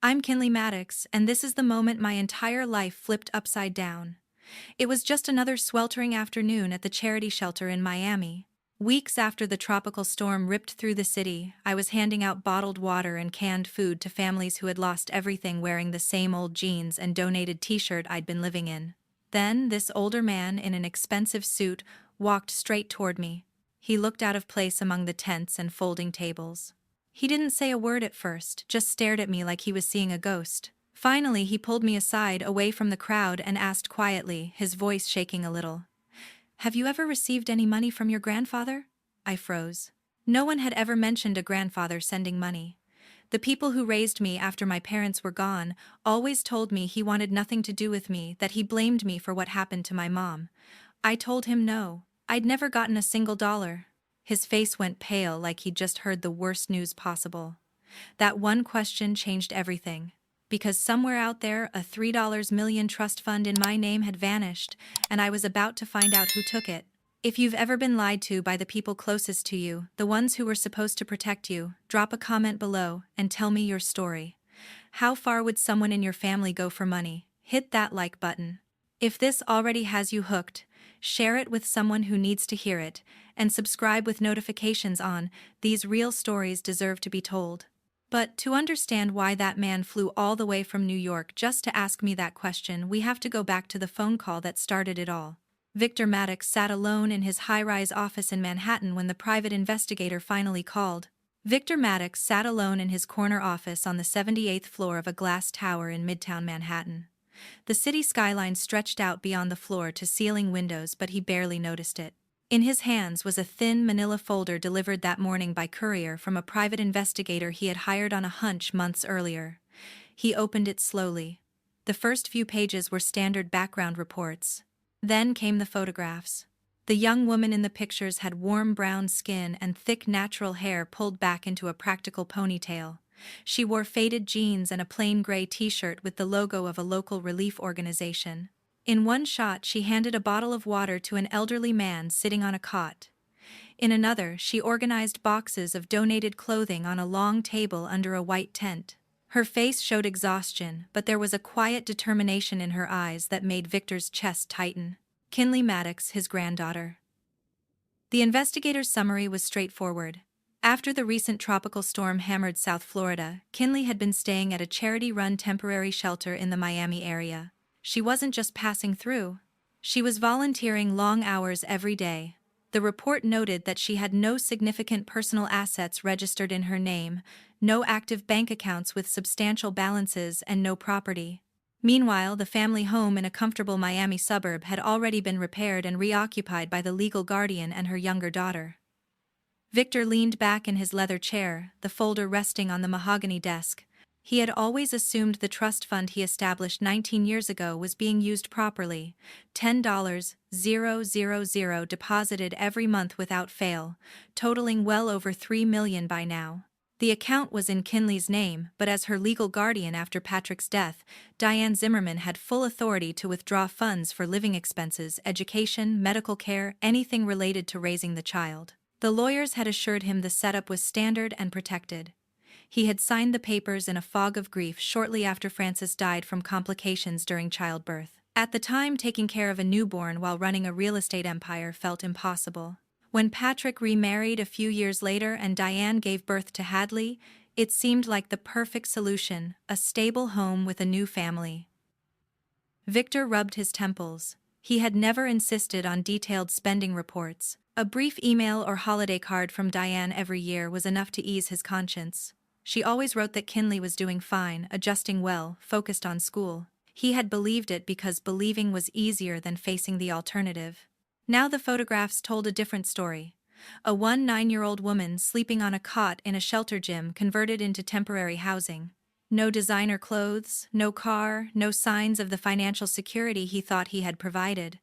I'm Kinley Maddox, and this is the moment my entire life flipped upside down. It was just another sweltering afternoon at the charity shelter in Miami. Weeks after the tropical storm ripped through the city, I was handing out bottled water and canned food to families who had lost everything wearing the same old jeans and donated t-shirt I'd been living in. Then, this older man in an expensive suit walked straight toward me. He looked out of place among the tents and folding tables. He didn't say a word at first, just stared at me like he was seeing a ghost. Finally, he pulled me aside away from the crowd and asked quietly, his voice shaking a little. "Have you ever received any money from your grandfather?" I froze. No one had ever mentioned a grandfather sending money. The people who raised me after my parents were gone always told me he wanted nothing to do with me, that he blamed me for what happened to my mom. I told him no. I'd never gotten a single dollar. His face went pale like he'd just heard the worst news possible. That one question changed everything. Because somewhere out there a $3 million trust fund in my name had vanished, and I was about to find out who took it. If you've ever been lied to by the people closest to you, the ones who were supposed to protect you, drop a comment below and tell me your story. How far would someone in your family go for money? Hit that like button. If this already has you hooked, share it with someone who needs to hear it, and subscribe with notifications on. These real stories deserve to be told. But to understand why that man flew all the way from New York just to ask me that question, we have to go back to the phone call that started it all. Victor Maddox sat alone in his high-rise office in Manhattan when the private investigator finally called. Victor Maddox sat alone in his corner office on the 78th floor of a glass tower in Midtown Manhattan. The city skyline stretched out beyond the floor-to-ceiling windows, but he barely noticed it. In his hands was a thin manila folder delivered that morning by courier from a private investigator he had hired on a hunch months earlier. He opened it slowly. The first few pages were standard background reports. Then came the photographs. The young woman in the pictures had warm brown skin and thick natural hair pulled back into a practical ponytail. She wore faded jeans and a plain gray t-shirt with the logo of a local relief organization. In one shot, she handed a bottle of water to an elderly man sitting on a cot. In another, she organized boxes of donated clothing on a long table under a white tent. Her face showed exhaustion, but there was a quiet determination in her eyes that made Victor's chest tighten. Kinley Maddox, his granddaughter. The investigator's summary was straightforward. After the recent tropical storm hammered South Florida, Kinley had been staying at a charity-run temporary shelter in the Miami area. She wasn't just passing through. She was volunteering long hours every day. The report noted that she had no significant personal assets registered in her name, no active bank accounts with substantial balances, and no property. Meanwhile, the family home in a comfortable Miami suburb had already been repaired and reoccupied by the legal guardian and her younger daughter. Victor leaned back in his leather chair, the folder resting on the mahogany desk. He had always assumed the trust fund he established 19 years ago was being used properly. $10,000 deposited every month without fail, totaling well over $3 million by now. The account was in Kinley's name, but as her legal guardian after Patrick's death, Diane Zimmerman had full authority to withdraw funds for living expenses, education, medical care, anything related to raising the child. The lawyers had assured him the setup was standard and protected. He had signed the papers in a fog of grief shortly after Frances died from complications during childbirth. At the time, taking care of a newborn while running a real estate empire felt impossible. When Patrick remarried a few years later and Diane gave birth to Hadley, it seemed like the perfect solution, a stable home with a new family. Victor rubbed his temples. He had never insisted on detailed spending reports. A brief email or holiday card from Diane every year was enough to ease his conscience. She always wrote that Kinley was doing fine, adjusting well, focused on school. He had believed it because believing was easier than facing the alternative. Now the photographs told a different story. A 9-year-old woman sleeping on a cot in a shelter gym converted into temporary housing. No designer clothes, no car, no signs of the financial security he thought he had provided.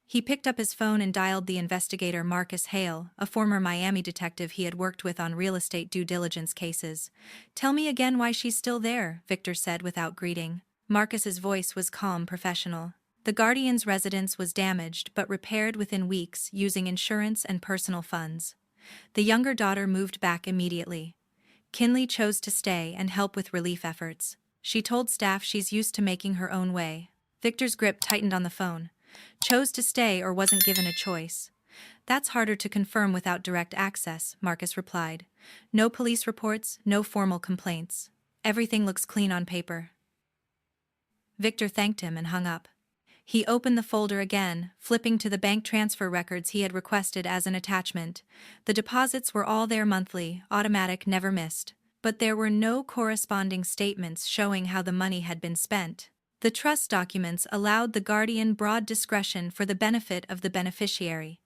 He picked up his phone and dialed the investigator Marcus Hale, a former Miami detective he had worked with on real estate due diligence cases. "Tell me again why she's still there," Victor said without greeting. Marcus's voice was calm, professional. The guardian's residence was damaged but repaired within weeks using insurance and personal funds. The younger daughter moved back immediately. Kinley chose to stay and help with relief efforts. She told staff she's used to making her own way. Victor's grip tightened on the phone. Chose to stay or wasn't given a choice. That's harder to confirm without direct access, Marcus replied. No police reports, no formal complaints. Everything looks clean on paper. Victor thanked him and hung up. He opened the folder again, flipping to the bank transfer records he had requested as an attachment. The deposits were all there monthly, automatic, never missed. But there were no corresponding statements showing how the money had been spent. The trust documents allowed the guardian broad discretion for the benefit of the beneficiary.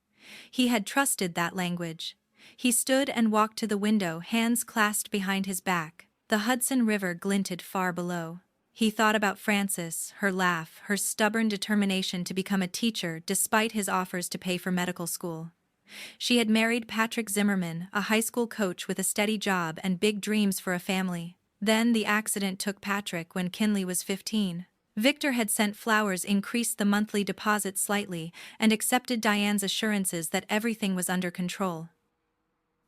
He had trusted that language. He stood and walked to the window, hands clasped behind his back. The Hudson River glinted far below. He thought about Frances, her laugh, her stubborn determination to become a teacher despite his offers to pay for medical school. She had married Patrick Zimmerman, a high school coach with a steady job and big dreams for a family. Then the accident took Patrick when Kinley was 15. Victor had sent flowers, increased the monthly deposit slightly, and accepted Diane's assurances that everything was under control.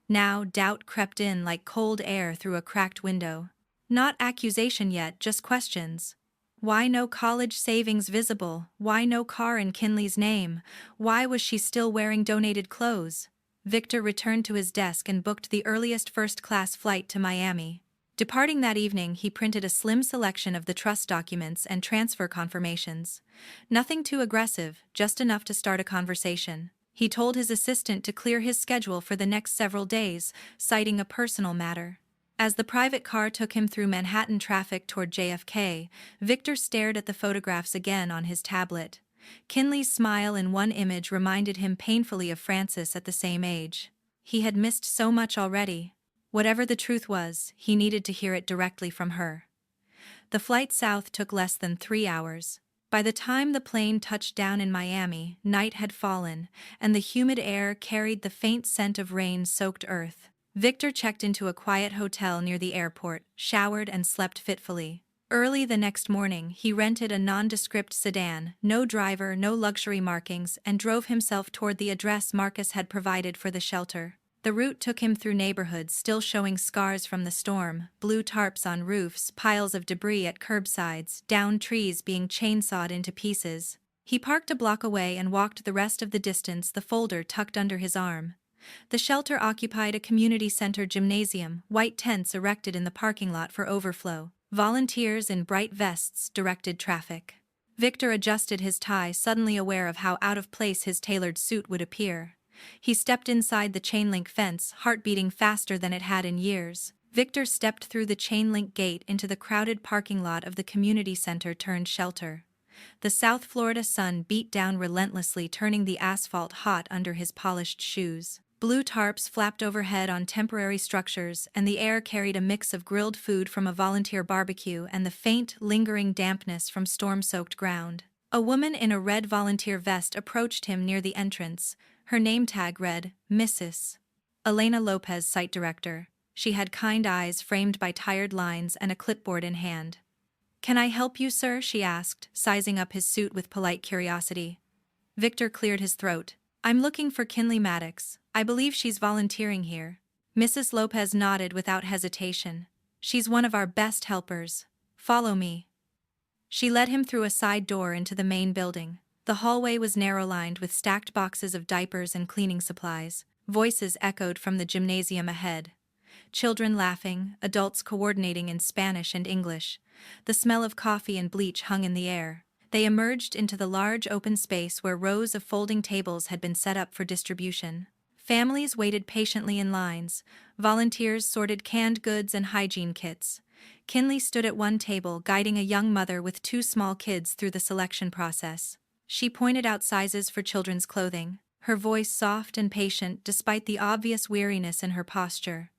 Now doubt crept in like cold air through a cracked window. Not accusation yet, just questions. Why no college savings visible? Why no car in Kinley's name? Why was she still wearing donated clothes? Victor returned to his desk and booked the earliest first-class flight to Miami. Departing that evening, he printed a slim selection of the trust documents and transfer confirmations. Nothing too aggressive, just enough to start a conversation. He told his assistant to clear his schedule for the next several days, citing a personal matter. As the private car took him through Manhattan traffic toward JFK, Victor stared at the photographs again on his tablet. Kinley's smile in one image reminded him painfully of Frances at the same age. He had missed so much already. Whatever the truth was, he needed to hear it directly from her. The flight south took less than 3 hours. By the time the plane touched down in Miami, night had fallen, and the humid air carried the faint scent of rain-soaked earth. Victor checked into a quiet hotel near the airport, showered and slept fitfully. Early the next morning, he rented a nondescript sedan, no driver, no luxury markings, and drove himself toward the address Marcus had provided for the shelter. The route took him through neighborhoods still showing scars from the storm, blue tarps on roofs, piles of debris at curbsides, downed trees being chainsawed into pieces. He parked a block away and walked the rest of the distance, the folder tucked under his arm. The shelter occupied a community center gymnasium, white tents erected in the parking lot for overflow. Volunteers in bright vests directed traffic. Victor adjusted his tie, suddenly aware of how out of place his tailored suit would appear. He stepped inside the chain-link fence, heart beating faster than it had in years. Victor stepped through the chain-link gate into the crowded parking lot of the community center turned shelter. The South Florida sun beat down relentlessly, turning the asphalt hot under his polished shoes. Blue tarps flapped overhead on temporary structures, and the air carried a mix of grilled food from a volunteer barbecue and the faint, lingering dampness from storm-soaked ground. A woman in a red volunteer vest approached him near the entrance. Her name tag read, Mrs. Elena Lopez, site director. She had kind eyes framed by tired lines and a clipboard in hand. "Can I help you, sir?" she asked, sizing up his suit with polite curiosity. Victor cleared his throat. "I'm looking for Kinley Maddox. I believe she's volunteering here." Mrs. Lopez nodded without hesitation. "She's one of our best helpers. Follow me." She led him through a side door into the main building. The hallway was narrow-lined with stacked boxes of diapers and cleaning supplies. Voices echoed from the gymnasium ahead. Children laughing, adults coordinating in Spanish and English. The smell of coffee and bleach hung in the air. They emerged into the large open space where rows of folding tables had been set up for distribution. Families waited patiently in lines. Volunteers sorted canned goods and hygiene kits. Kinley stood at one table, guiding a young mother with 2 small kids through the selection process. She pointed out sizes for children's clothing, her voice soft and patient despite the obvious weariness in her posture.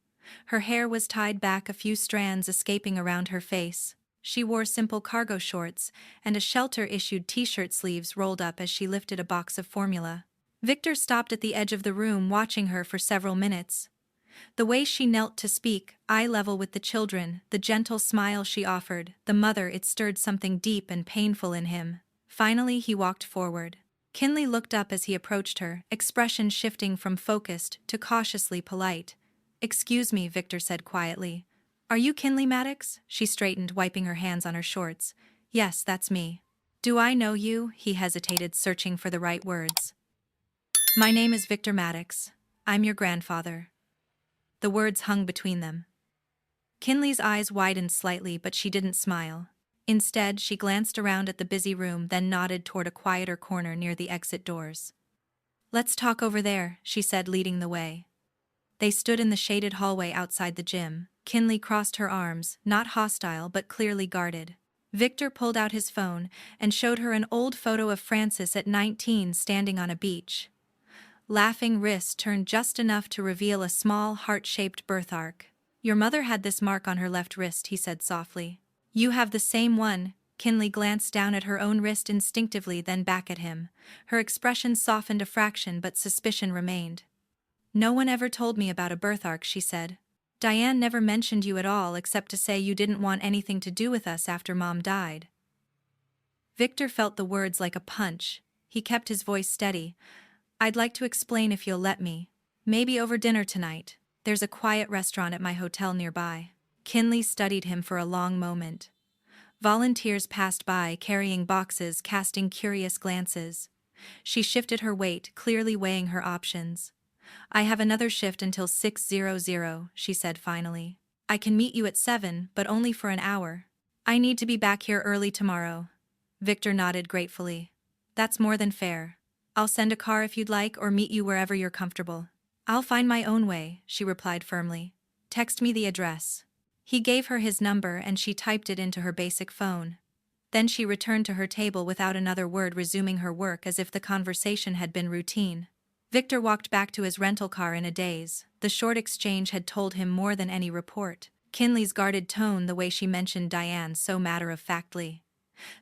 Her hair was tied back, a few strands escaping around her face. She wore simple cargo shorts, and a shelter-issued t-shirt sleeves rolled up as she lifted a box of formula. Victor stopped at the edge of the room, watching her for several minutes. The way she knelt to speak, eye level with the children, the gentle smile she offered, the mother, it stirred something deep and painful in him. Finally, he walked forward. Kinley looked up as he approached her, expression shifting from focused to cautiously polite. "Excuse me," Victor said quietly. Are you Kinley Maddox? She straightened, wiping her hands on her shorts. Yes, that's me. Do I know you? He hesitated, searching for the right words. My name is Victor Maddox. I'm your grandfather. The words hung between them. Kinley's eyes widened slightly, but she didn't smile. Instead, she glanced around at the busy room, then nodded toward a quieter corner near the exit doors. Let's talk over there, she said, leading the way. They stood in the shaded hallway outside the gym. Kinley crossed her arms, not hostile but clearly guarded. Victor pulled out his phone and showed her an old photo of Francis at 19 standing on a beach. Laughing wrists turned just enough to reveal a small, heart-shaped birthmark. Your mother had this mark on her left wrist, he said softly. You have the same one. Kinley glanced down at her own wrist instinctively, then back at him. Her expression softened a fraction, but suspicion remained. No one ever told me about a birthmark, she said. Diane never mentioned you at all, except to say you didn't want anything to do with us after Mom died. Victor felt the words like a punch. He kept his voice steady. I'd like to explain if you'll let me. Maybe over dinner tonight. There's a quiet restaurant at my hotel nearby. Kinley studied him for a long moment. Volunteers passed by, carrying boxes, casting curious glances. She shifted her weight, clearly weighing her options. I have another shift until 6:00, she said finally. I can meet you at 7, but only for an hour. I need to be back here early tomorrow. Victor nodded gratefully. That's more than fair. I'll send a car if you'd like, or meet you wherever you're comfortable. I'll find my own way, she replied firmly. Text me the address. He gave her his number and she typed it into her basic phone. Then she returned to her table without another word, resuming her work as if the conversation had been routine. Victor walked back to his rental car in a daze. The short exchange had told him more than any report. Kinley's guarded tone, the way she mentioned Diane so matter-of-factly.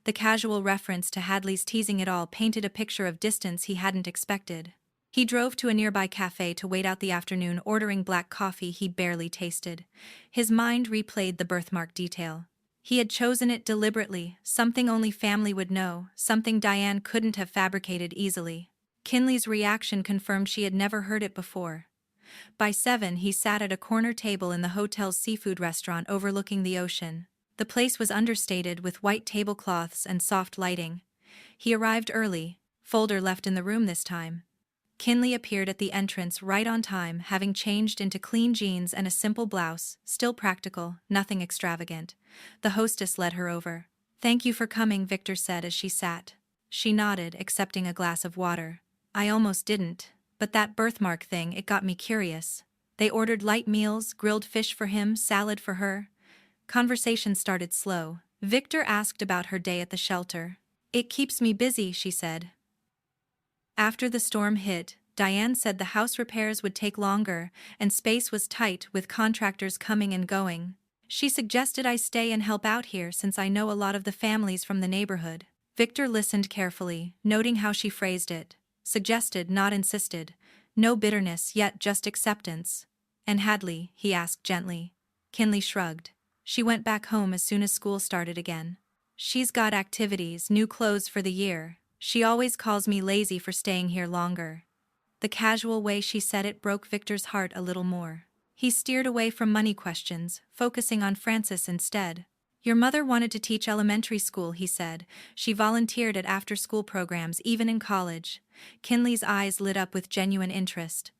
The casual reference to Hadley's teasing it all painted a picture of distance he hadn't expected. He drove to a nearby cafe to wait out the afternoon, ordering black coffee he barely tasted. His mind replayed the birthmark detail. He had chosen it deliberately, something only family would know, something Diane couldn't have fabricated easily. Kinley's reaction confirmed she had never heard it before. By 7, he sat at a corner table in the hotel's seafood restaurant overlooking the ocean. The place was understated with white tablecloths and soft lighting. He arrived early, folder left in the room this time. Kinley appeared at the entrance right on time, having changed into clean jeans and a simple blouse, still practical, nothing extravagant. The hostess led her over. Thank you for coming, Victor said as she sat. She nodded, accepting a glass of water. I almost didn't, but that birthmark thing, it got me curious. They ordered light meals, grilled fish for him, salad for her. Conversation started slow. Victor asked about her day at the shelter. It keeps me busy, she said. After the storm hit, Diane said the house repairs would take longer, and space was tight with contractors coming and going. She suggested I stay and help out here since I know a lot of the families from the neighborhood. Victor listened carefully, noting how she phrased it. Suggested, not insisted. No bitterness, yet just acceptance. And Hadley, he asked gently. Kinley shrugged. She went back home as soon as school started again. She's got activities, new clothes for the year. She always calls me lazy for staying here longer. The casual way she said it broke Victor's heart a little more. He steered away from money questions, focusing on Francis instead. Your mother wanted to teach elementary school, he said. She volunteered at after-school programs, even in college. Kinley's eyes lit up with genuine interest.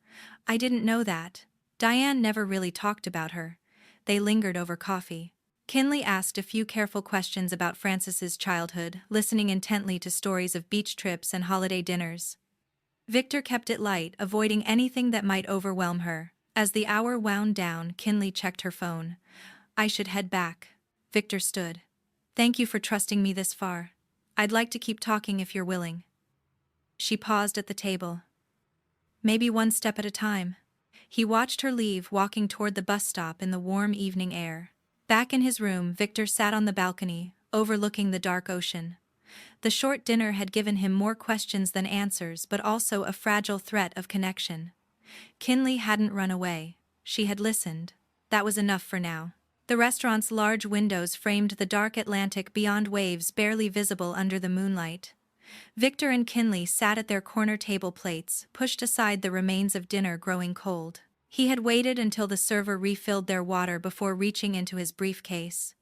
I didn't know that. Diane never really talked about her. They lingered over coffee. Kinley asked a few careful questions about Francis's childhood, listening intently to stories of beach trips and holiday dinners. Victor kept it light, avoiding anything that might overwhelm her. As the hour wound down, Kinley checked her phone. I should head back. Victor stood. Thank you for trusting me this far. I'd like to keep talking if you're willing. She paused at the table. Maybe one step at a time. He watched her leave, walking toward the bus stop in the warm evening air. Back in his room, Victor sat on the balcony, overlooking the dark ocean. The short dinner had given him more questions than answers, but also a fragile threat of connection. Kinley hadn't run away. She had listened. That was enough for now. The restaurant's large windows framed the dark Atlantic beyond, waves barely visible under the moonlight. Victor and Kinley sat at their corner table plates, pushed aside the remains of dinner growing cold. He had waited until the server refilled their water before reaching into his briefcase.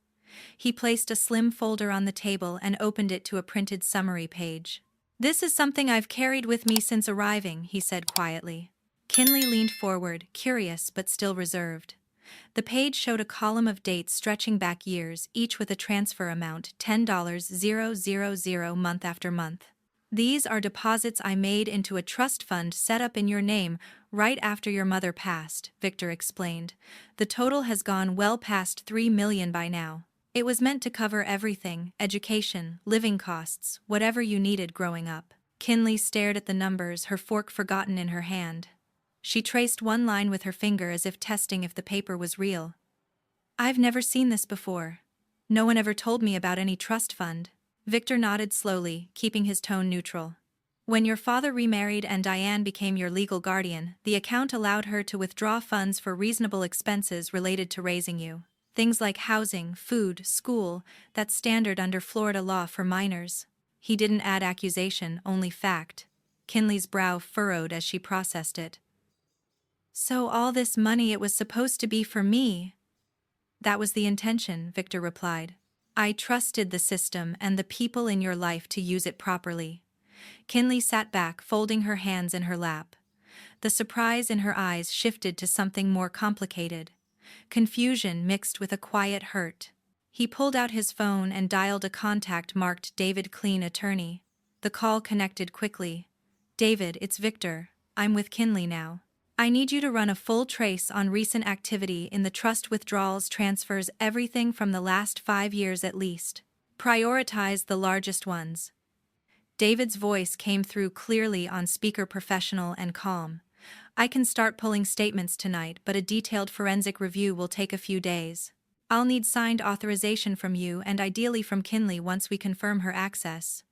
He placed a slim folder on the table and opened it to a printed summary page. "This is something I've carried with me since arriving," he said quietly. Kinley leaned forward, curious but still reserved. The page showed a column of dates stretching back years, each with a transfer amount $10,000 month after month. "These are deposits I made into a trust fund set up in your name right after your mother passed," Victor explained. "The total has gone well past $3 million by now. It was meant to cover everything: education, living costs, whatever you needed growing up." Kinley stared at the numbers, her fork forgotten in her hand. She traced one line with her finger as if testing if the paper was real. "I've never seen this before. No one ever told me about any trust fund." Victor nodded slowly, keeping his tone neutral. "When your father remarried and Diane became your legal guardian, the account allowed her to withdraw funds for reasonable expenses related to raising you. Things like housing, food, school, that's standard under Florida law for minors." He didn't add accusation, only fact. Kinley's brow furrowed as she processed it. "So all this money, it was supposed to be for me?" "That was the intention," Victor replied. "I trusted the system and the people in your life to use it properly." Kinley sat back, folding her hands in her lap. The surprise in her eyes shifted to something more complicated. Confusion mixed with a quiet hurt. He pulled out his phone and dialed a contact marked David Clean, attorney. The call connected quickly. "David, it's Victor. I'm with Kinley now. I need you to run a full trace on recent activity in the trust: withdrawals, transfers, everything from the last 5 years at least. Prioritize the largest ones." David's voice came through clearly on speaker, professional and calm. "I can start pulling statements tonight, but a detailed forensic review will take a few days. I'll need signed authorization from you and ideally from Kinley once we confirm her access."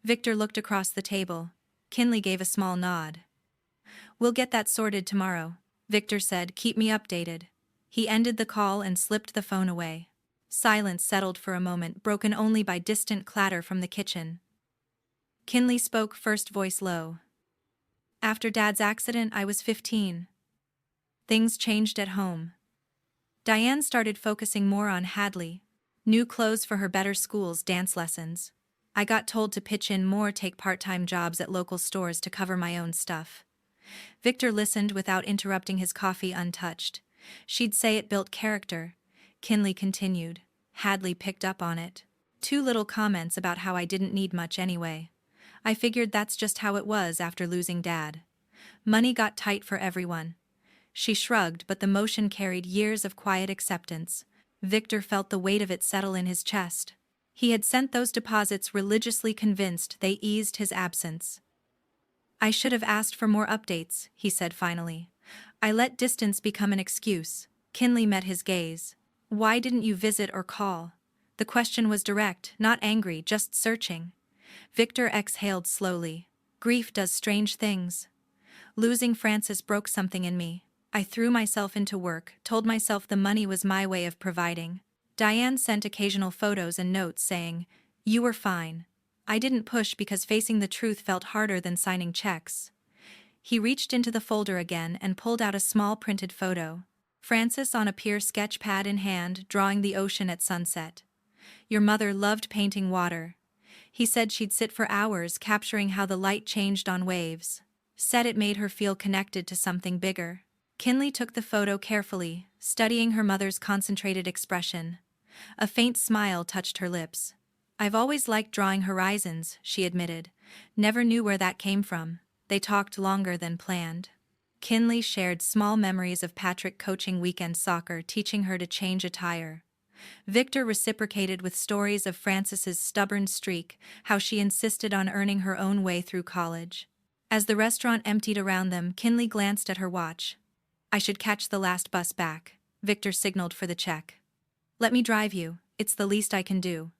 Victor looked across the table. Kinley gave a small nod. "We'll get that sorted tomorrow," Victor said. "Keep me updated." He ended the call and slipped the phone away. Silence settled for a moment, broken only by distant clatter from the kitchen. Kinley spoke first, voice low. "After Dad's accident, I was 15. Things changed at home. Diane started focusing more on Hadley. New clothes for her, better schools, dance lessons. I got told to pitch in more, take part-time jobs at local stores to cover my own stuff." Victor listened without interrupting, his coffee untouched. "She'd say it built character," Kinley continued. "Hadley picked up on it. 2 little comments about how I didn't need much anyway. I figured that's just how it was after losing Dad. Money got tight for everyone." She shrugged, but the motion carried years of quiet acceptance. Victor felt the weight of it settle in his chest. He had sent those deposits religiously, convinced they eased his absence. "I should have asked for more updates," he said finally. "I let distance become an excuse." Kinley met his gaze. "Why didn't you visit or call?" The question was direct, not angry, just searching. Victor exhaled slowly. "Grief does strange things. Losing Francis broke something in me. I threw myself into work, told myself the money was my way of providing. Diane sent occasional photos and notes saying, 'You were fine.' I didn't push because facing the truth felt harder than signing checks." He reached into the folder again and pulled out a small printed photo. Francis on a pier, sketch pad in hand, drawing the ocean at sunset. "Your mother loved painting water. He said she'd sit for hours capturing how the light changed on waves. Said it made her feel connected to something bigger." Kinley took the photo carefully, studying her mother's concentrated expression. A faint smile touched her lips. "I've always liked drawing horizons," she admitted. "Never knew where that came from." They talked longer than planned. Kinley shared small memories of Patrick coaching weekend soccer, teaching her to change a tire. Victor reciprocated with stories of Frances's stubborn streak, how she insisted on earning her own way through college. As the restaurant emptied around them, Kinley glanced at her watch. "I should catch the last bus back." Victor signaled for the check. "Let me drive you, it's the least I can do."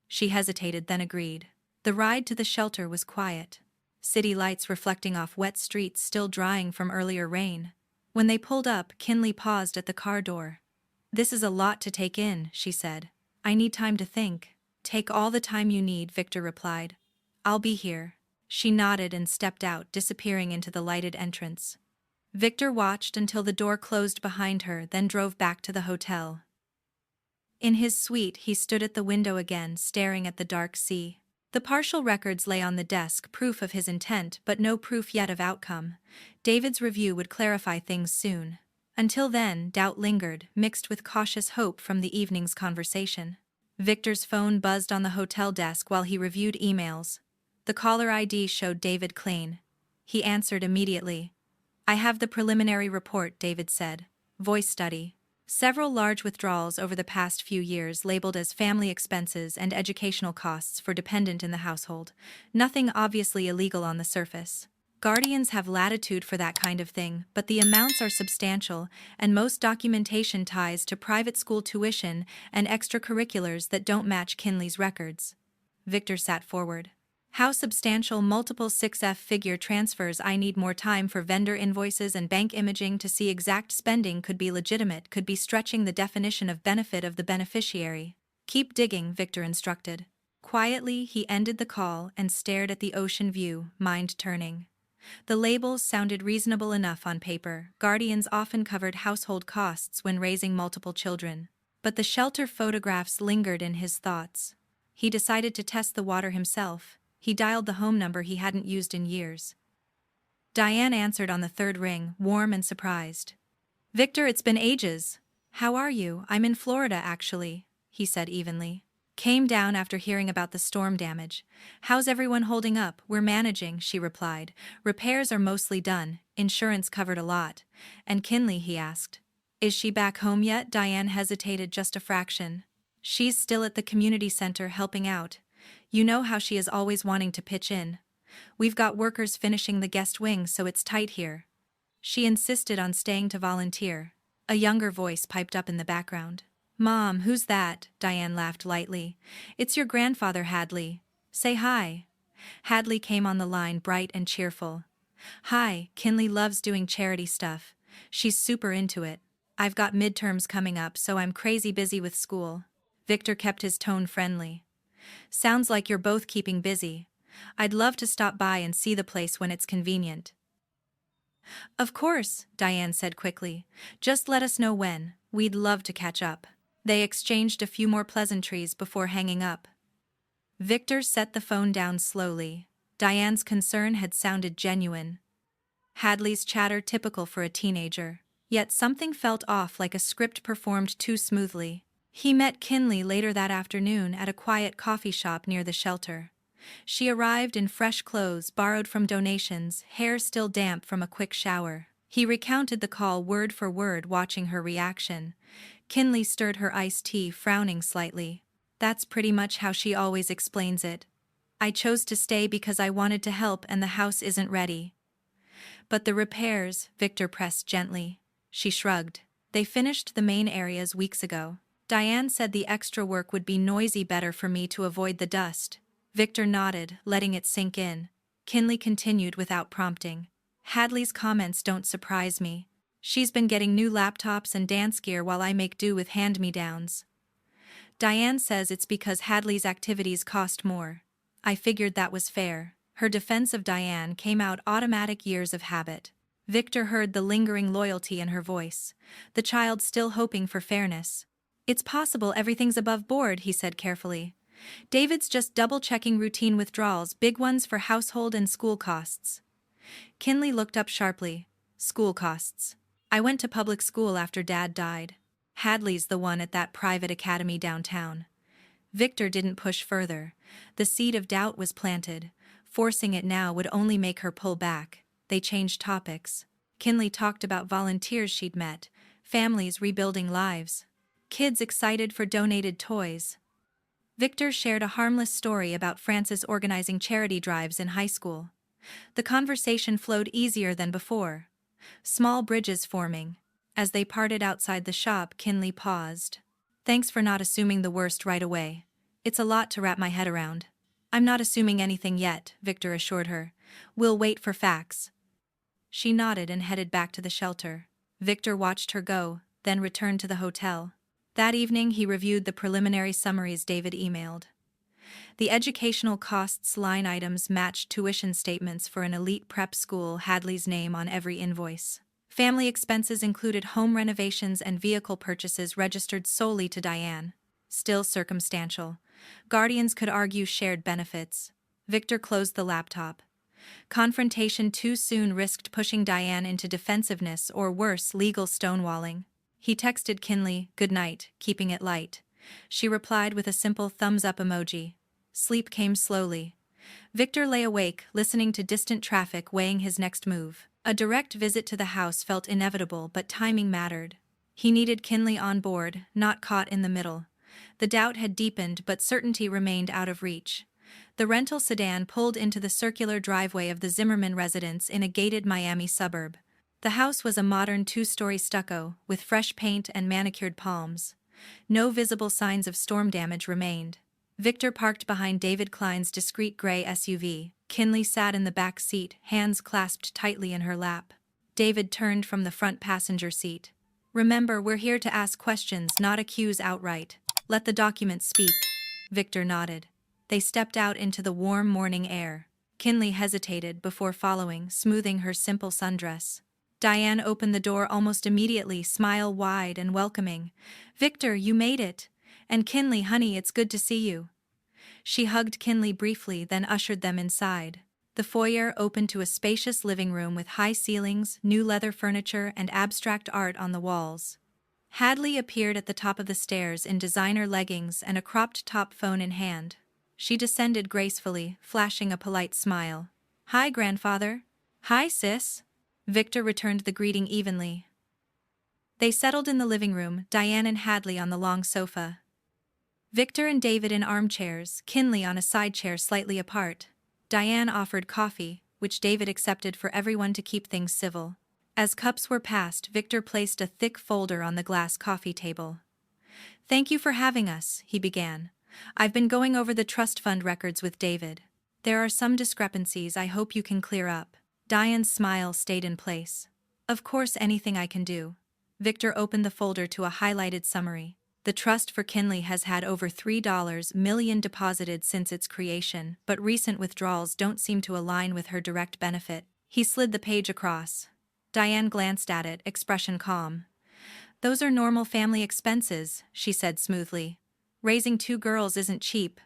She hesitated, then agreed. The ride to the shelter was quiet. City lights reflecting off wet streets still drying from earlier rain. When they pulled up, Kinley paused at the car door. "This is a lot to take in," she said. "I need time to think." "Take all the time you need," Victor replied. "I'll be here." She nodded and stepped out, disappearing into the lighted entrance. Victor watched until the door closed behind her, then drove back to the hotel. In his suite, he stood at the window again, staring at the dark sea. The partial records lay on the desk, proof of his intent but no proof yet of outcome. David's review would clarify things soon. Until then, doubt lingered, mixed with cautious hope from the evening's conversation. Victor's phone buzzed on the hotel desk while he reviewed emails. The caller ID showed David Klein. He answered immediately. "I have the preliminary report," David said. "Voice study. Several large withdrawals over the past few years labeled as family expenses and educational costs for dependent in the household. Nothing obviously illegal on the surface. Guardians have latitude for that kind of thing, but the amounts are substantial, and most documentation ties to private school tuition and extracurriculars that don't match Kinley's records." Victor sat forward. "How substantial? Multiple 6F-figure transfers. I need more time for vendor invoices and bank imaging to see exact spending. Could be legitimate, could be stretching the definition of benefit of the beneficiary." "Keep digging," Victor instructed. Quietly, he ended the call and stared at the ocean view, mind turning. The labels sounded reasonable enough on paper. Guardians often covered household costs when raising multiple children. But the shelter photographs lingered in his thoughts. He decided to test the water himself. He dialed the home number he hadn't used in years. Diane answered on the third ring, warm and surprised. "Victor, it's been ages. How are you?" "I'm in Florida, actually," he said evenly. "Came down after hearing about the storm damage. How's everyone holding up?" "We're managing," she replied. "Repairs are mostly done, insurance covered a lot." "And Kinley?" he asked. "Is she back home yet?" Diane hesitated just a fraction. "She's still at the community center helping out. You know how she is always wanting to pitch in. We've got workers finishing the guest wing, so it's tight here." She insisted on staying to volunteer. A younger voice piped up in the background. "Mom, who's that?" Diane laughed lightly. "It's your grandfather, Hadley. Say hi." Hadley came on the line, bright and cheerful. "Hi, Kinley loves doing charity stuff. She's super into it. I've got midterms coming up, so I'm crazy busy with school." Victor kept his tone friendly. "Sounds like you're both keeping busy. I'd love to stop by and see the place when it's convenient." "Of course," Diane said quickly. "Just let us know when. We'd love to catch up." They exchanged a few more pleasantries before hanging up. Victor set the phone down slowly. Diane's concern had sounded genuine. Hadley's chatter typical for a teenager. Yet something felt off, like a script performed too smoothly. He met Kinley later that afternoon at a quiet coffee shop near the shelter. She arrived in fresh clothes borrowed from donations, hair still damp from a quick shower. He recounted the call word for word, watching her reaction. Kinley stirred her iced tea, frowning slightly. "That's pretty much how she always explains it. I chose to stay because I wanted to help and the house isn't ready." "But the repairs," Victor pressed gently. She shrugged. "They finished the main areas weeks ago. Diane said the extra work would be noisy, better for me to avoid the dust." Victor nodded, letting it sink in. Kinley continued without prompting. "Hadley's comments don't surprise me. She's been getting new laptops and dance gear while I make do with hand-me-downs. Diane says it's because Hadley's activities cost more. I figured that was fair." Her defense of Diane came out automatic, years of habit. Victor heard the lingering loyalty in her voice. The child still hoping for fairness. "It's possible everything's above board," he said carefully. "David's just double-checking routine withdrawals, big ones for household and school costs." Kinley looked up sharply. "School costs? I went to public school after Dad died. Hadley's the one at that private academy downtown." Victor didn't push further. The seed of doubt was planted. Forcing it now would only make her pull back. They changed topics. Kinley talked about volunteers she'd met, families rebuilding lives, kids excited for donated toys. Victor shared a harmless story about Frances organizing charity drives in high school. The conversation flowed easier than before. Small bridges forming. As they parted outside the shop, Kinley paused. "Thanks for not assuming the worst right away. It's a lot to wrap my head around." "I'm not assuming anything yet," Victor assured her. "We'll wait for facts." She nodded and headed back to the shelter. Victor watched her go, then returned to the hotel. That evening he reviewed the preliminary summaries David emailed. The educational costs line items matched tuition statements for an elite prep school, Hadley's name on every invoice. Family expenses included home renovations and vehicle purchases registered solely to Diane. Still circumstantial. Guardians could argue shared benefits. Victor closed the laptop. Confrontation too soon risked pushing Diane into defensiveness or worse, legal stonewalling. He texted Kinley, "Good night," keeping it light. She replied with a simple thumbs-up emoji. Sleep came slowly. Victor lay awake, listening to distant traffic weighing his next move. A direct visit to the house felt inevitable, but timing mattered. He needed Kinley on board, not caught in the middle. The doubt had deepened, but certainty remained out of reach. The rental sedan pulled into the circular driveway of the Zimmerman residence in a gated Miami suburb. The house was a modern two-story stucco, with fresh paint and manicured palms. No visible signs of storm damage remained. Victor parked behind David Klein's discreet gray SUV. Kinley sat in the back seat, hands clasped tightly in her lap. David turned from the front passenger seat. "Remember, we're here to ask questions, not accuse outright. Let the documents speak." Victor nodded. They stepped out into the warm morning air. Kinley hesitated before following, smoothing her simple sundress. Diane opened the door almost immediately, smile wide and welcoming. "Victor, you made it. And Kinley, honey, it's good to see you." She hugged Kinley briefly, then ushered them inside. The foyer opened to a spacious living room with high ceilings, new leather furniture, and abstract art on the walls. Hadley appeared at the top of the stairs in designer leggings and a cropped-top phone in hand. She descended gracefully, flashing a polite smile. "Hi, grandfather." "Hi, sis." Victor returned the greeting evenly. They settled in the living room, Diane and Hadley on the long sofa. Victor and David in armchairs, Kinley on a side chair slightly apart. Diane offered coffee, which David accepted for everyone to keep things civil. As cups were passed, Victor placed a thick folder on the glass coffee table. "Thank you for having us," he began. "I've been going over the trust fund records with David. There are some discrepancies I hope you can clear up." Diane's smile stayed in place. "Of course, anything I can do." Victor opened the folder to a highlighted summary. The trust for Kinley has had over $3 million deposited since its creation, but recent withdrawals don't seem to align with her direct benefit. He slid the page across. Diane glanced at it, expression calm. "Those are normal family expenses," she said smoothly. "Raising 2 girls isn't cheap.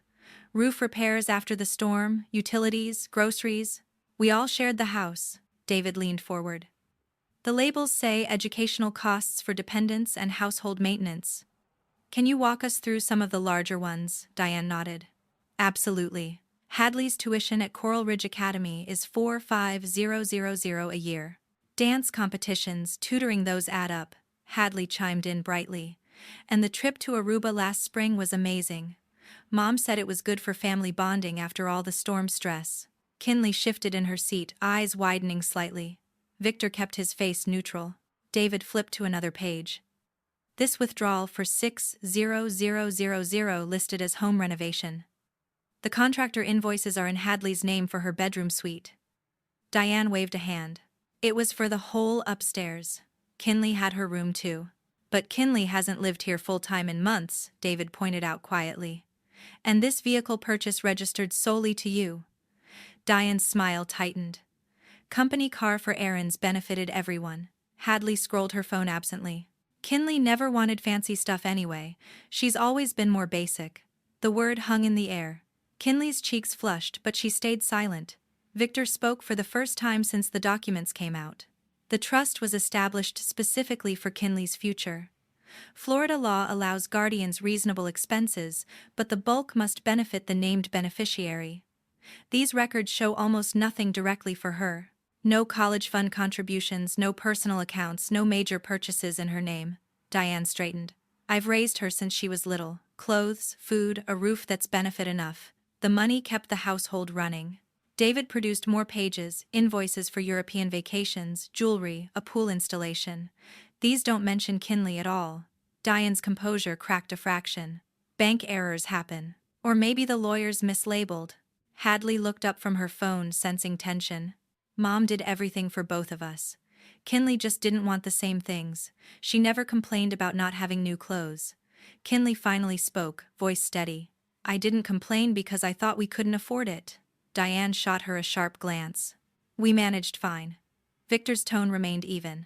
Roof repairs after the storm, utilities, groceries. We all shared the house." David leaned forward. "The labels say educational costs for dependents and household maintenance. Can you walk us through some of the larger ones?" Diane nodded. "Absolutely. Hadley's tuition at Coral Ridge Academy is $4,500 a year. Dance competitions, tutoring, those add up," Hadley chimed in brightly. "And the trip to Aruba last spring was amazing. Mom said it was good for family bonding after all the storm stress." Kinley shifted in her seat, eyes widening slightly. Victor kept his face neutral. David flipped to another page. "This withdrawal for $6,000 listed as home renovation. The contractor invoices are in Hadley's name for her bedroom suite." Diane waved a hand. "It was for the whole upstairs. Kinley had her room too." "But Kinley hasn't lived here full-time in months," David pointed out quietly. "And this vehicle purchase registered solely to you." Diane's smile tightened. "Company car for errands benefited everyone." Hadley scrolled her phone absently. "Kinley never wanted fancy stuff anyway. She's always been more basic." The word hung in the air. Kinley's cheeks flushed, but she stayed silent. Victor spoke for the first time since the documents came out. The trust was established specifically for Kinley's future. Florida law allows guardians reasonable expenses, but the bulk must benefit the named beneficiary. These records show almost nothing directly for her. No college fund contributions, no personal accounts, no major purchases in her name. Diane straightened. "I've raised her since she was little. Clothes, food, a roof, that's benefit enough. The money kept the household running." David produced more pages, invoices for European vacations, jewelry, a pool installation. "These don't mention Kinley at all." Diane's composure cracked a fraction. "Bank errors happen. Or maybe the lawyers mislabeled." Hadley looked up from her phone, sensing tension. "Mom did everything for both of us. Kinley just didn't want the same things. She never complained about not having new clothes." Kinley finally spoke, voice steady. "I didn't complain because I thought we couldn't afford it." Diane shot her a sharp glance. "We managed fine." Victor's tone remained even.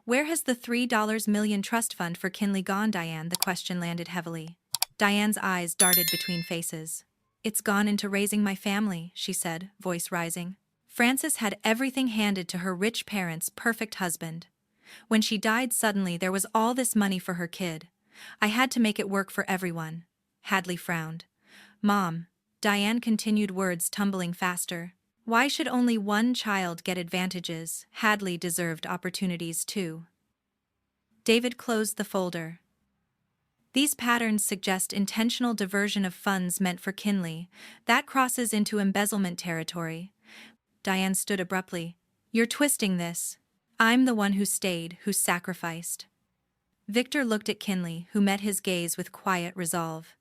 Where has the $3 million trust fund for Kinley gone, Diane? The question landed heavily. Diane's eyes darted between faces. It's gone into raising my family, she said, voice rising. Frances had everything handed to her rich parents' perfect husband. When she died suddenly, there was all this money for her kid. I had to make it work for everyone. Hadley frowned. Mom. Diane continued, words tumbling faster. Why should only one child get advantages? Hadley deserved opportunities too. David closed the folder. These patterns suggest intentional diversion of funds meant for Kinley. That crosses into embezzlement territory. Diane stood abruptly. You're twisting this. I'm the one who stayed, who sacrificed. Victor looked at Kinley, who met his gaze with quiet resolve.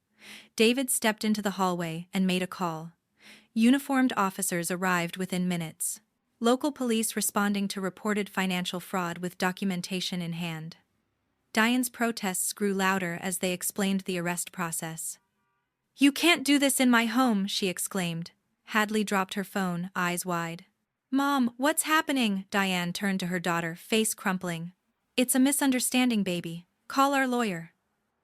David stepped into the hallway and made a call. Uniformed officers arrived within minutes. Local police responding to reported financial fraud with documentation in hand. Diane's protests grew louder as they explained the arrest process. You can't do this in my home, she exclaimed. Hadley dropped her phone, eyes wide. Mom, what's happening? Diane turned to her daughter, face crumpling. It's a misunderstanding, baby. Call our lawyer.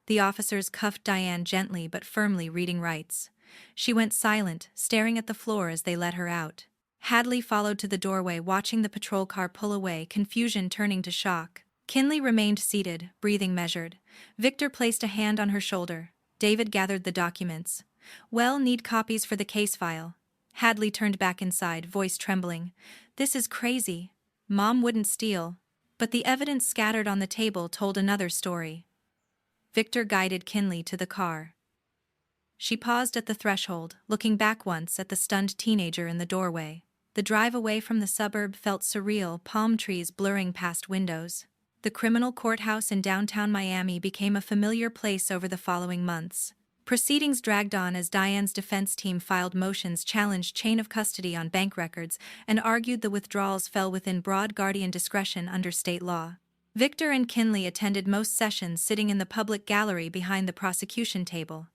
The officers cuffed Diane gently but firmly, reading rights. She went silent, staring at the floor as they let her out. Hadley followed to the doorway, watching the patrol car pull away, confusion turning to shock. Kinley remained seated, breathing measured. Victor placed a hand on her shoulder. David gathered the documents. Well, need copies for the case file. Hadley turned back inside, voice trembling. This is crazy. Mom wouldn't steal. But the evidence scattered on the table told another story. Victor guided Kinley to the car. She paused at the threshold, looking back once at the stunned teenager in the doorway. The drive away from the suburb felt surreal, palm trees blurring past windows. The criminal courthouse in downtown Miami became a familiar place over the following months. Proceedings dragged on as Diane's defense team filed motions, challenged chain of custody on bank records, and argued the withdrawals fell within broad guardian discretion under state law. Victor and Kinley attended most sessions, sitting in the public gallery behind the prosecution table.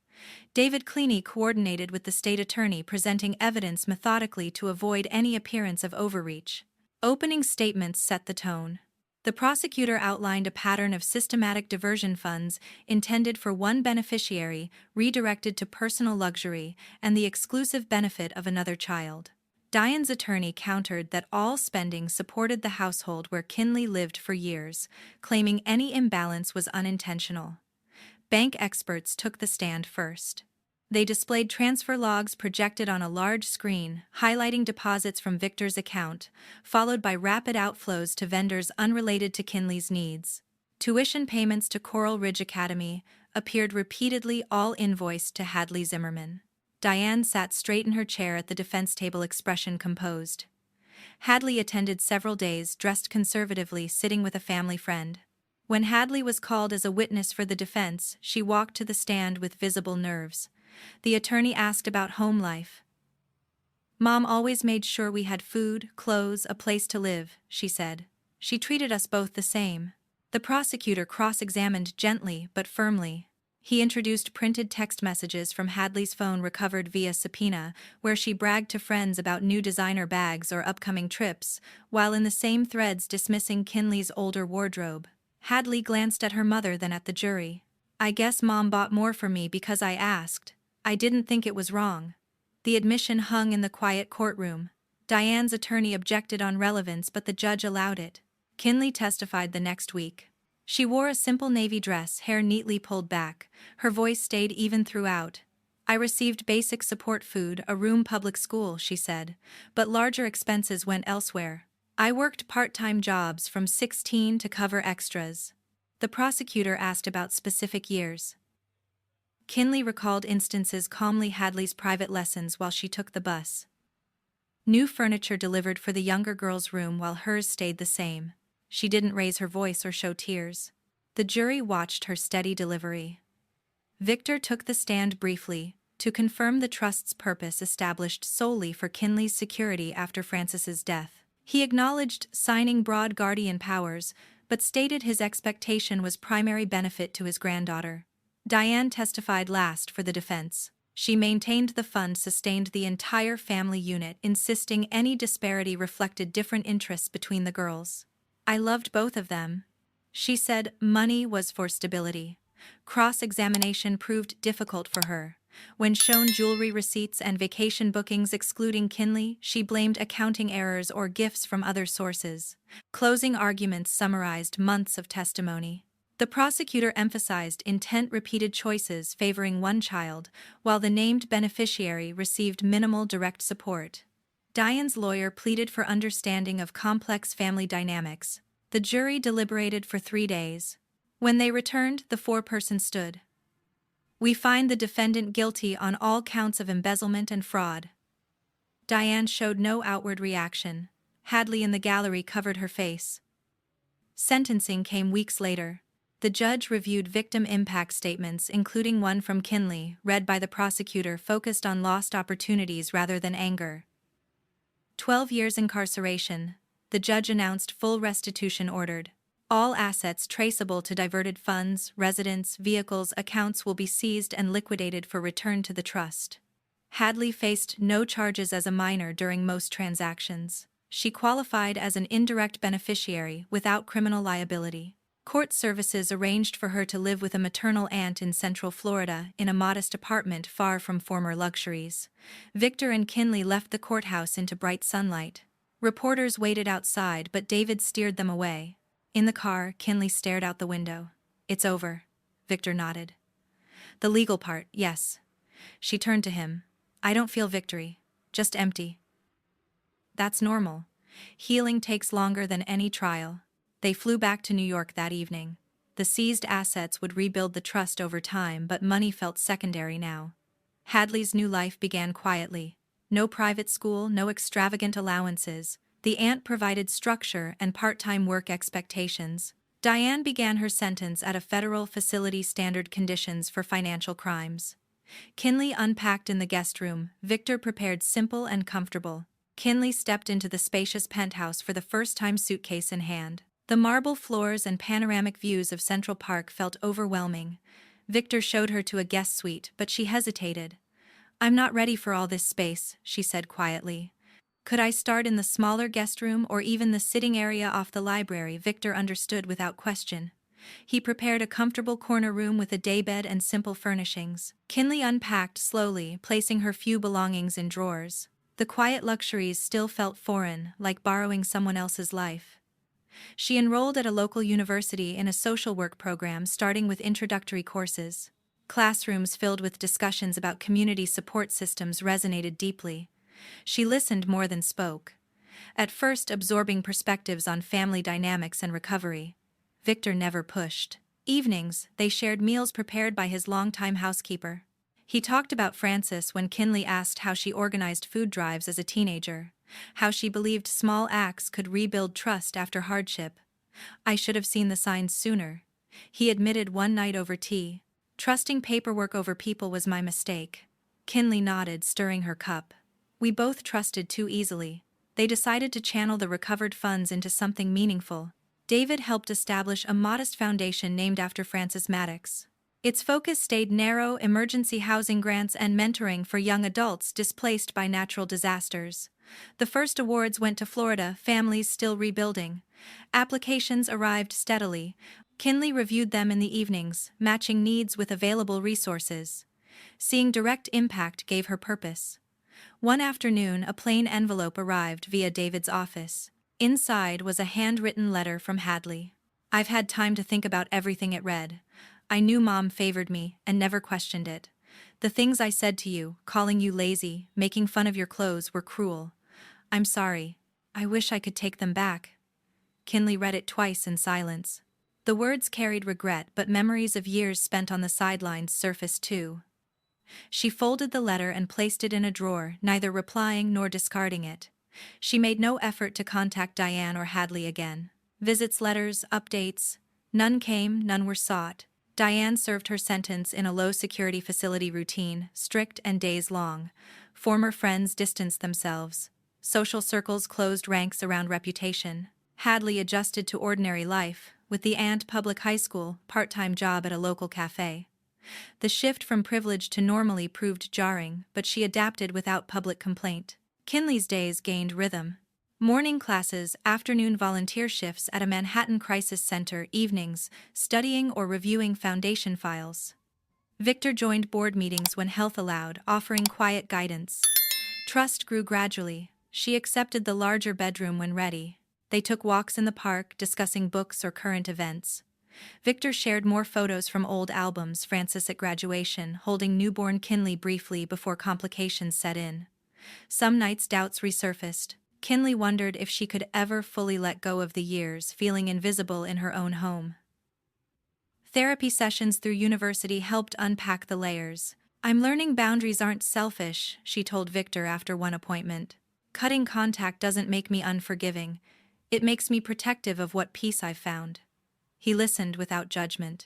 David Kinley coordinated with the state attorney, presenting evidence methodically to avoid any appearance of overreach. Opening statements set the tone. The prosecutor outlined a pattern of systematic diversion funds intended for one beneficiary, redirected to personal luxury and the exclusive benefit of another child. Diane's attorney countered that all spending supported the household where Kinley lived for years, claiming any imbalance was unintentional. Bank experts took the stand first. They displayed transfer logs projected on a large screen, highlighting deposits from Victor's account, followed by rapid outflows to vendors unrelated to Kinley's needs. Tuition payments to Coral Ridge Academy appeared repeatedly, all invoiced to Hadley Zimmerman. Diane sat straight in her chair at the defense table, expression composed. Hadley attended several days, dressed conservatively, sitting with a family friend. When Hadley was called as a witness for the defense, she walked to the stand with visible nerves. The attorney asked about home life. Mom always made sure we had food, clothes, a place to live, she said. She treated us both the same. The prosecutor cross-examined gently but firmly. He introduced printed text messages from Hadley's phone recovered via subpoena, where she bragged to friends about new designer bags or upcoming trips, while in the same threads dismissing Kinley's older wardrobe. Hadley glanced at her mother, then at the jury. I guess Mom bought more for me because I asked. I didn't think it was wrong. The admission hung in the quiet courtroom. Diane's attorney objected on relevance, but the judge allowed it. Kinley testified the next week. She wore a simple navy dress, hair neatly pulled back. Her voice stayed even throughout. I received basic support food, a room, public school, she said, but larger expenses went elsewhere. I worked part-time jobs from 16 to cover extras. The prosecutor asked about specific years. Kinley recalled instances calmly, Hadley's private lessons while she took the bus. New furniture delivered for the younger girl's room while hers stayed the same. She didn't raise her voice or show tears. The jury watched her steady delivery. Victor took the stand briefly, to confirm the trust's purpose established solely for Kinley's security after Frances's death. He acknowledged signing broad guardian powers, but stated his expectation was primary benefit to his granddaughter. Diane testified last for the defense. She maintained the fund sustained the entire family unit, insisting any disparity reflected different interests between the girls. I loved both of them, She said money was for stability. Cross-examination proved difficult for her. When shown jewelry receipts and vacation bookings excluding Kinley, she blamed accounting errors or gifts from other sources. Closing arguments summarized months of testimony. The prosecutor emphasized intent repeated choices favoring one child, while the named beneficiary received minimal direct support. Diane's lawyer pleaded for understanding of complex family dynamics. The jury deliberated for 3 days. When they returned, the foreperson stood. We find the defendant guilty on all counts of embezzlement and fraud. Diane showed no outward reaction. Hadley in the gallery covered her face. Sentencing came weeks later. The judge reviewed victim impact statements, including one from Kinley, read by the prosecutor, focused on lost opportunities rather than anger. 12 years incarceration. The judge announced full restitution ordered. All assets traceable to diverted funds, residence, vehicles, accounts will be seized and liquidated for return to the trust. Hadley faced no charges as a minor during most transactions. She qualified as an indirect beneficiary without criminal liability. Court services arranged for her to live with a maternal aunt in Central Florida in a modest apartment far from former luxuries. Victor and Kinley left the courthouse into bright sunlight. Reporters waited outside, but David steered them away. In the car, Kinley stared out the window. It's over. Victor nodded. The legal part, yes. She turned to him. I don't feel victory. Just empty. That's normal. Healing takes longer than any trial. They flew back to New York that evening. The seized assets would rebuild the trust over time, but money felt secondary now. Hadley's new life began quietly. No private school, no extravagant allowances. The aunt provided structure and part-time work expectations. Diane began her sentence at a federal facility, standard conditions for financial crimes. Kinley unpacked in the guest room. Victor prepared simple and comfortable. Kinley stepped into the spacious penthouse for the first time, suitcase in hand. The marble floors and panoramic views of Central Park felt overwhelming. Victor showed her to a guest suite, but she hesitated. I'm not ready for all this space, she said quietly. Could I start in the smaller guest room or even the sitting area off the library? Victor understood without question. He prepared a comfortable corner room with a daybed and simple furnishings. Kinley unpacked slowly, placing her few belongings in drawers. The quiet luxuries still felt foreign, like borrowing someone else's life. She enrolled at a local university in a social work program, starting with introductory courses. Classrooms filled with discussions about community support systems resonated deeply. She listened more than spoke, at first absorbing perspectives on family dynamics and recovery. Victor never pushed. Evenings, they shared meals prepared by his longtime housekeeper. He talked about Frances when Kinley asked how she organized food drives as a teenager, how she believed small acts could rebuild trust after hardship. I should have seen the signs sooner, he admitted one night over tea. Trusting paperwork over people was my mistake. Kinley nodded, stirring her cup. We both trusted too easily. They decided to channel the recovered funds into something meaningful. David helped establish a modest foundation named after Victor Maddox. Its focus stayed narrow: emergency housing grants and mentoring for young adults displaced by natural disasters. The first awards went to Florida, families still rebuilding. Applications arrived steadily. Kinley reviewed them in the evenings, matching needs with available resources. Seeing direct impact gave her purpose. One afternoon, a plain envelope arrived via David's office. Inside was a handwritten letter from Hadley. I've had time to think about everything it read. I knew Mom favored me and never questioned it. The things I said to you, calling you lazy, making fun of your clothes, were cruel. I'm sorry. I wish I could take them back. Kinley read it twice in silence. The words carried regret, but memories of years spent on the sidelines surfaced too. She folded the letter and placed it in a drawer, neither replying nor discarding it. She made no effort to contact Diane or Hadley again. Visits, letters, updates. None came, none were sought. Diane served her sentence in a low-security facility, routine, strict and days-long. Former friends distanced themselves. Social circles closed ranks around reputation. Hadley adjusted to ordinary life, with the aunt, public high school, part-time job at a local cafe. The shift from privilege to normally proved jarring, but she adapted without public complaint. Kinley's days gained rhythm. Morning classes, afternoon volunteer shifts at a Manhattan crisis center, evenings, studying or reviewing foundation files. Victor joined board meetings when health allowed, offering quiet guidance. Trust grew gradually. She accepted the larger bedroom when ready. They took walks in the park, discussing books or current events. Victor shared more photos from old albums, Francis at graduation, holding newborn Kinley briefly before complications set in. Some nights doubts resurfaced. Kinley wondered if she could ever fully let go of the years, feeling invisible in her own home. Therapy sessions through university helped unpack the layers. "I'm learning boundaries aren't selfish," she told Victor after one appointment. "Cutting contact doesn't make me unforgiving. It makes me protective of what peace I've found." He listened without judgment.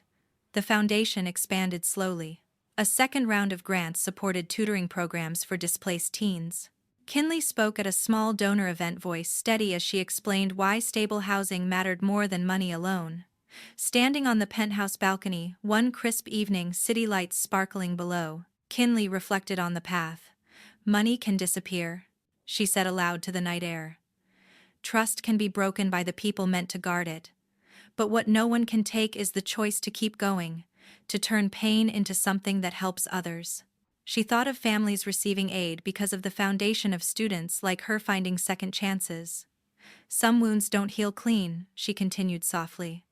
The foundation expanded slowly. A second round of grants supported tutoring programs for displaced teens. Kinley spoke at a small donor event, voice steady as she explained why stable housing mattered more than money alone. Standing on the penthouse balcony, one crisp evening, city lights sparkling below, Kinley reflected on the path. "Money can disappear," she said aloud to the night air. "Trust can be broken by the people meant to guard it. But what no one can take is the choice to keep going, to turn pain into something that helps others." She thought of families receiving aid because of the foundation, of students like her finding second chances. "Some wounds don't heal clean," she continued softly.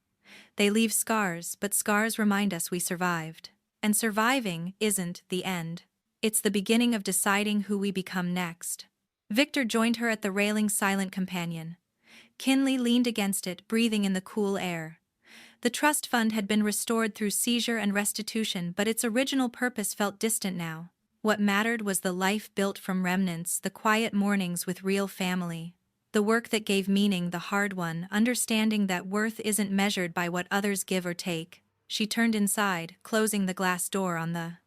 "They leave scars, but scars remind us we survived. And surviving isn't the end. It's the beginning of deciding who we become next." Victor joined her at the railing, silent companion. Kinley leaned against it, breathing in the cool air. The trust fund had been restored through seizure and restitution, but its original purpose felt distant now. What mattered was the life built from remnants, the quiet mornings with real family. The work that gave meaning, the hard one, understanding that worth isn't measured by what others give or take. She turned inside, closing the glass door on the